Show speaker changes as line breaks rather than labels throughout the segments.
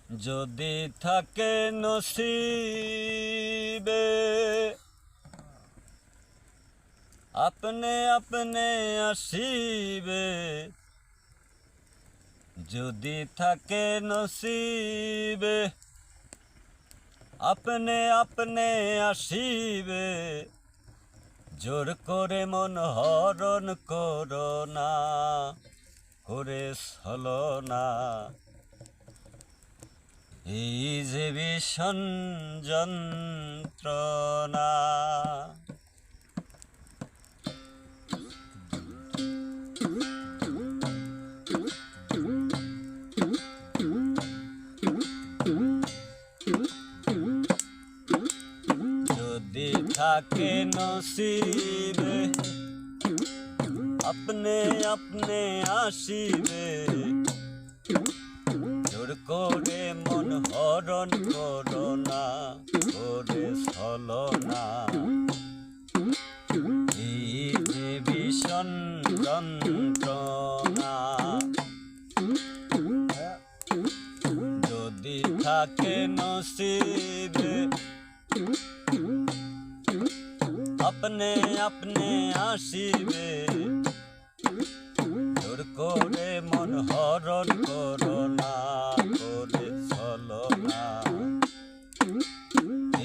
যদি থাকে নসিবে আপনে আপনে আসিবে, যদি থাকে নসিবে আপনে আপনে আসিবে, জোর করে মন হরণ করো না, করে ছলনা। এই যে ভীষণ যন্ত্রণা, যদি থাকে নসিবে আপনে আপনে আসিবে, জোর করে মন হরণ করো না, করে ছলনা। এই যে ভীষণ যন্ত্রণা, যদি থাকে নসিবে আপনে আপনে আসিবে, জোর করে মন হরণ করো না, করে ছলনা।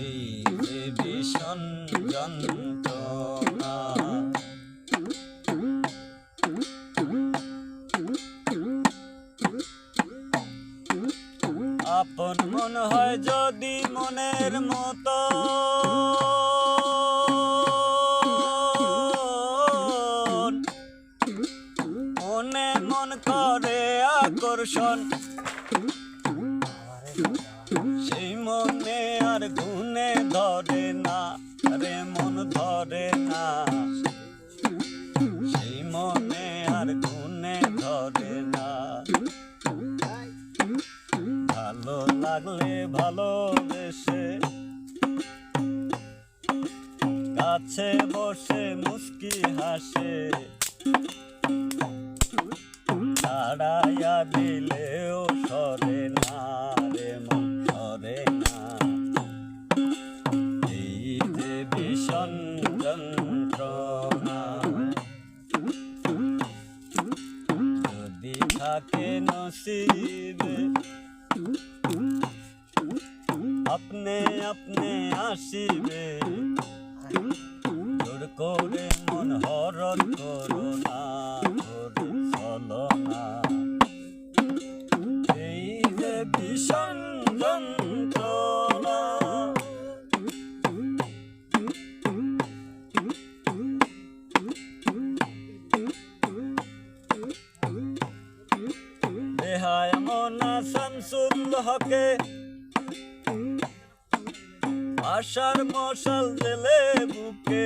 এই যে ভীষণ যন্ত্রণা, আপন মন হয় যদি মনের মতো, মনে মন করে আকর্ষণ, সেই মনে আর গুনে ধরে না, রে মন ধরে না, সেই মনে আর গুনে ধরে না। ভালো লাগলে ভালোবেসে কাছে বসে মুস্কি হাসে, ছাড়াইয়া দিলেও সরে না, রে মন সরে না। এই যে ভীষণ যন্ত্রণা, যদি থাকে নসিবে আপনে আপনে আসিবে, জোর করে মন হরণ করো না, করে ছলনা। এই যে ভীষণ যন্ত্রণা, বেহায়া মোনা শামসুল হকে আশার মশাল দিলে বুকে,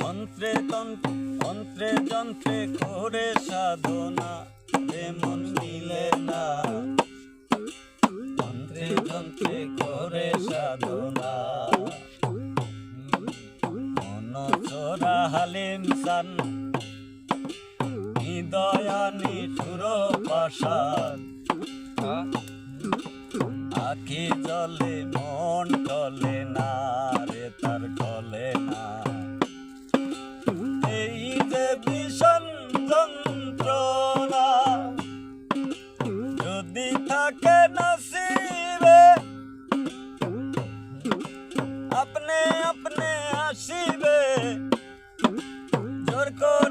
তন্ত্রে তন্ত্রে যন্ত্রে করে সাধনা, রে মন মিলে না, তন্ত্রে যন্ত্রে করে সাধনা। মন চোরা হালিম সান হৃদয়ানি সুর পাশান, আখি জলে মন টলে না, রে তার টলে না। এই যে ভীষণ যন্ত্রণা, যদি থাকে নসিবে আপনে আপনে আসিবে, জোর করে